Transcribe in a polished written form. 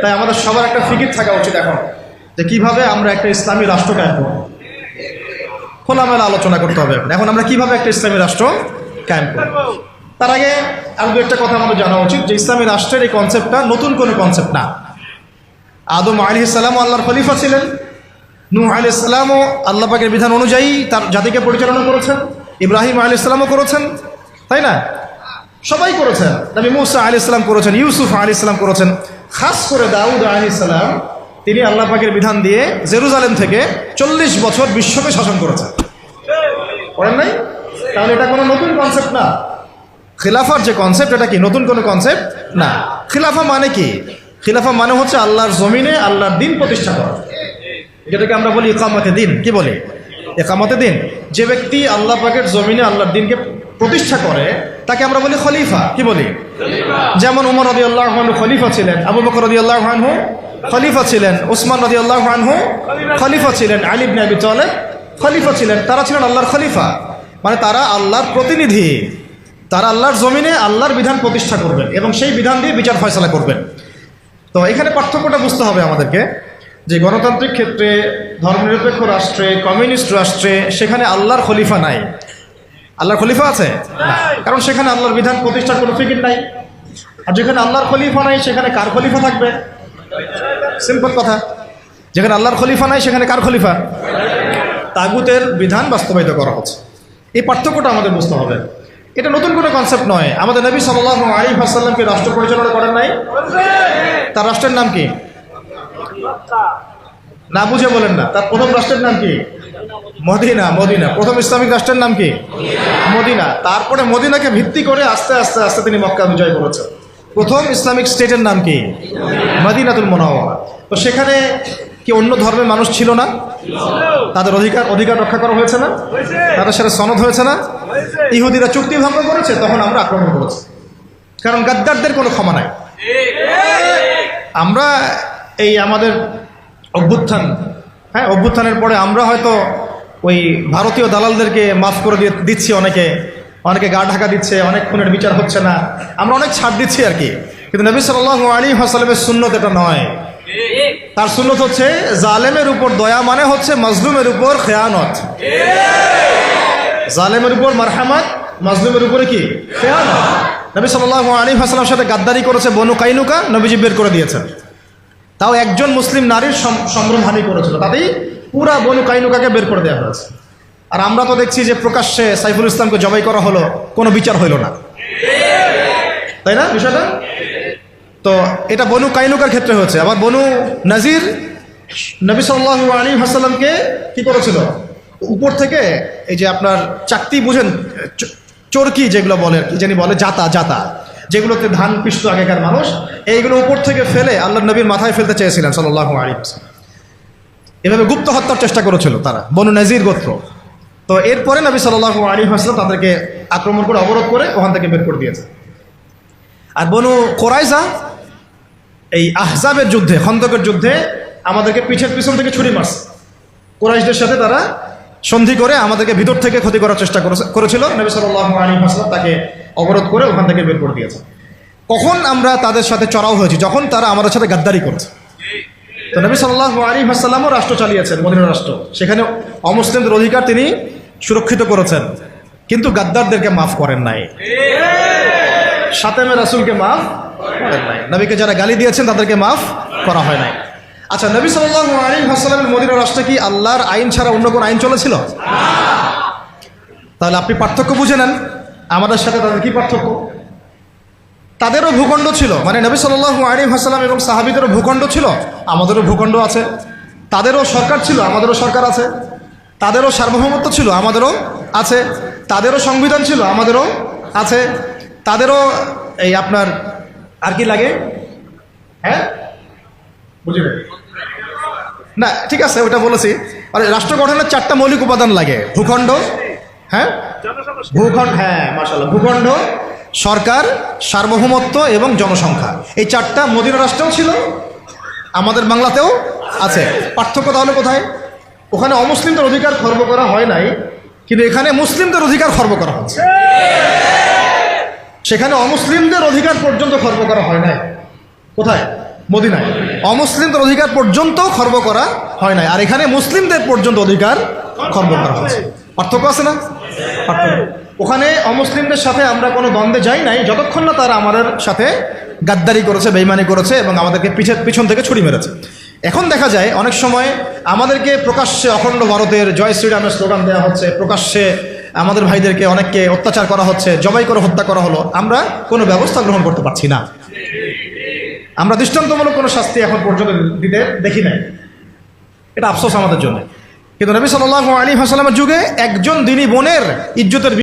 তাই আমাদের সবার একটা ফিকির থাকা উচিত এখন যে কিভাবে আমরা একটা ইসলামী রাষ্ট্র কায়েম করব। খোলামেলা আলোচনা করতে হবে এখন আমরা কিভাবে একটা ইসলামী রাষ্ট্র কায়েম করব। তার আগে আর দু একটা কথা আমাদের জানা উচিত যে ইসলামী রাষ্ট্রের এই কনসেপ্টটা নতুন কোনো কনসেপ্ট না। আদম আলাইহিস সালাম আল্লাহর খলিফা ছিলেন, নূহ আলাইহিস সালামও আল্লাহ পাকের বিধান অনুযায়ী তার জাতিকে পরিচালনা করেছেন, ইব্রাহিম আলাইহিস সালামও করেছেন, তাই না? সবাই করেছেন। নবী মুসা আলাইহিস সালাম করেছেন, ইউসুফ আলাইহিস সালাম করেছেন। খাস করে দাউদ আলাইহিস সালাম তিনি আল্লাহ পাকের বিধান দিয়ে জেরুজালেম থেকে 40 বছর বিশ্বকে শাসন করেছেন, করেন নাই? তাহলে এটা কোনো নতুন কনসেপ্ট না। খিলাফার যে কনসেপ্ট এটা কি নতুন কোনো কনসেপ্ট না। খিলাফা মানে কি? খিলাফা মানে হচ্ছে আল্লাহর জমিনে আল্লাহর দিন প্রতিষ্ঠা করা, যেটাকে আমরা বলি ইকামতে দিন। কি বলি? ইকামতে দিন। যে ব্যক্তি আল্লাহ পাকের জমিনে আল্লাহর দিনকে প্রতিষ্ঠা করে তাকে আমরা বলি খলিফা। কি বলি? যেমন উমর রাদিয়াল্লাহু আনহু খলিফা ছিলেন, আবু বকর রাদিয়াল্লাহু আনহু খলিফা ছিলেন, উসমান রাদিয়াল্লাহু আনহু খলিফা ছিলেন, আলী ইবনে আবি তালেব খলিফা ছিলেন। তারা ছিলেন আল্লাহর খলিফা, মানে তারা আল্লাহর প্রতিনিধি। তারা আল্লাহর জমিনে আল্লাহর বিধান প্রতিষ্ঠা করবেন এবং সেই বিধান দিয়ে বিচার ফয়সালা করবেন। তো এখানে পার্থক্যটা বুঝতে হবে আমাদেরকে যে গণতান্ত্রিক ক্ষেত্রে, ধর্মনিরপেক্ষ রাষ্ট্রে, কমিউনিস্ট রাষ্ট্রে সেখানে আল্লাহর খলিফা নাই। আল্লাহর খলিফা আছে না, কারণ সেখানে আল্লাহর বিধান প্রতিষ্ঠার কোনো ফিকির নাই। আর যেখানে আল্লাহর খলিফা নাই সেখানে কার খলিফা থাকবে? সিম্পল কথা, যেখানে আল্লাহর খলিফা নাই সেখানে কার খলিফা? তাগুতের বিধান বাস্তবায়িত করা হচ্ছে। এই পার্থক্যটা আমাদের বুঝতে হবে। এটা নতুন কোনো কনসেপ্ট নয়। আমাদের নবী সাল্লাল্লাহু আলাইহি ওয়াসাল্লামকে রাষ্ট্র পরিচালনা করেন নাই? তার রাষ্ট্রের নাম কি? না বুঝে বলেন না। তার প্রথম রাষ্ট্রের নাম কি? মদিনা। মদিনা প্রথম ইসলামিক রাষ্ট্রের নাম কি? মদিনা। তারপরে মদিনাকে ভিত্তি করে আস্তে আস্তে আস্তে তিনি মক্কা বিজয় করেছেন। প্রথম ইসলামিক স্টেটের নাম কি? মদিনাতুল মুনাওয়ারা। তো সেখানে কি অন্য ধর্মের মানুষ ছিল না? তাদের অধিকার রক্ষা করা হয়েছে না? তাদের সাথে সনদ হয়েছে না? ইহুদিরা চুক্তি ভঙ্গ করেছে, তখন আমরা আক্রমণ করেছি, কারণ গাদ্দারদের কোনো ক্ষমা নাই। আমরা এই আমাদের অভ্যুত্থান, অভ্যুত্থানের পরে আমরা হয়তো ওই ভারতীয় দালালদেরকে মাফ করে দিচ্ছি, অনেকে গা ঢাকা দিচ্ছে, অনেক খুনের বিচার হচ্ছে না, আমরা অনেক ছাড় দিচ্ছি আর কি। কিন্তু নবী সাল্লাল্লাহু আলাইহি ওয়াসাল্লামের সুন্নত এটা নয়। তার সুন্নত হচ্ছে জালেমের উপর দয়া, মানে হচ্ছে মাজলুমের উপর খেয়ানত। জালেমের উপর মারহামাত, মাজলুমের উপরে কি? খেয়ানত। নবী সাল্লাল্লাহু আলাইহি ওয়াসাল্লামের সাথে গাদ্দারি করেছে বনু কাইনুকা, নবীজি বের করে দিয়েছেন। তাও একজন মুসলিম নারীর সম্ভ্রমহানি করেছিল, তাতেই পুরা বনু কাইনুকাকে বের করে দেওয়া হয়েছে। আর আমরা তো দেখছি যে প্রকাশ্যে সাইফুল ইসলামকে জবাই করা হলো, কোনো বিচার হইল না, তাই না বিষয়টা? তো এটা বনু কাইনুকার ক্ষেত্রে হয়েছে। আবার বনু নাজির নবী সাল্লাল্লাহু আলাইহি ওয়াসাল্লামকে কি করেছিল? উপর থেকে এই যে আপনার চাকতি বুঝেন, চরকি যেগুলো বলে, কি জানি বলে, জাতা যেগুলোতে ধান পিষ্ট আগেকার মানুষ, এইগুলো উপর থেকে ফেলে আল্লাহ নবীর মাথায় ফেলতে চেয়েছিলেন সাল্লাল্লাহু আলাইহি ওয়াসাল্লাম। এভাবে গুপ্ত হত্যার চেষ্টা করেছিল তারা, বনু নাজির গোত্র। তো এরপরে নবী সাল্লাল্লাহু আলাইহি ওয়াসাল্লাম তাদেরকে আক্রমণ করে, অবরোধ করে ওখান থেকে বের করে দিয়েছে। আর বনু কোরাইজা এই আহজাবের যুদ্ধে, খন্দকের যুদ্ধে আমাদেরকে পিছন থেকে ছুরি মারছে। কোরাইশদের সাথে তারা সন্ধি করে আমাদেরকে ভিতর থেকে ক্ষতি করার চেষ্টা করেছিল। নবী সাল্লাল্লাহু আলাইহি ওয়াসাল্লাম তাকে অবরোধ করে ওখান থেকে বের করে দিয়েছে। কখন আমরা তাদের সাথে চড়াও হয়েছি? যখন তারা আমাদের সাথে গাদ্দারি করেছে। তো নবী সাল্লাল্লাহু আলাইহি ওয়াসাল্লামও রাষ্ট্র চালিয়েছেন, মদিনা রাষ্ট্র। সেখানে অমুসলিমদের অধিকার তিনি সুরক্ষিত করেছেন, কিন্তু গাদ্দারদেরকে মাফ করেন নাই, শাতেমে রাসূলকে মাফ করেন নাই, নবীকে যারা গালি দিয়েছেন তাদেরকে মাফ করা হয় নাই। আচ্ছা, নবী সাল্লাল্লাহু আলাইহি ওয়াসাল্লামের মদিনা রাষ্ট্রে কি আল্লাহর আইন ছাড়া অন্য কোনো আইন চলেছিল? তাহলে আপনি পার্থক্য বুঝে নেন, আমাদের সাথে তাদের কি পার্থক্য? তাদেরও ভূখণ্ড ছিল, মানে নবী সাল্লাল্লাহু আলাইহি ওয়াসাল্লাম এবং সাহাবীদেরও ভূখণ্ড ছিল, আমাদেরও ভূখণ্ড আছে। তাদেরও সরকার ছিল, আমাদেরও সরকার আছে। তাদেরও সার্বভৌমত্ব ছিল, আমাদেরও আছে। তাদেরও সংবিধান ছিল, আমাদেরও আছে। তাদেরও এই আপনার আর কি লাগে? বুঝলেন না? ঠিক আছে, ওটা বলেছি। মানে রাষ্ট্র গঠনের 4টা মৌলিক উপাদান লাগে: ভূখণ্ড, মাশাআল্লাহ, ভূখণ্ড, সরকার, সার্বভৌমত্ব এবং জনসংখ্যা। এই 4টা মদিনা রাষ্ট্রেও ছিল, আমাদের বাংলাতেও আছে। পার্থক্য তাহলে কোথায়? ওখানে অমুসলিমদের অধিকার খর্ব করা হয় নাই, কিন্তু এখানে মুসলিমদের অধিকার খর্ব করা হচ্ছে। সেখানে অমুসলিমদের অধিকার পর্যন্ত খর্ব করা হয় নাই। কোথায়? মদিনায় অমুসলিমদের অধিকার পর্যন্ত খর্ব করা হয় নাই, আর এখানে মুসলিমদের পর্যন্ত অধিকার খর্ব করা হয়েছে। পার্থক্য আছে না? পার্থক্য। ওখানে অমুসলিমদের সাথে আমরা কোনো দ্বন্দ্বে যাই নাই যতক্ষণ না তারা আমাদের সাথে গাদ্দারি করেছে, বেইমানি করেছে এবং আমাদেরকে পিছন থেকে ছুরি মেরেছে। এখন দেখা যায় অনেক সময় আমাদেরকে প্রকাশ্যে অখণ্ড ভারতের জয় শ্রীরামের স্লোগান দেওয়া হচ্ছে, প্রকাশ্যে আমাদের ভাইদেরকে অনেককে অত্যাচার করা হচ্ছে, জবাই করে হত্যা করা হলো, আমরা কোনো ব্যবস্থা গ্রহণ করতে পারছি না। আমরা দৃষ্টান্তমূলক কোনো শাস্তি এখন পর্যন্ত দিতে দেখি নাই। এটা আফসোস আমাদের জন্য। কিন্তু নবী সাল্লাল্লাহু আলাইহি ওয়াসাল্লামের যুগে একজন দিনী বোনের ইজ্জতের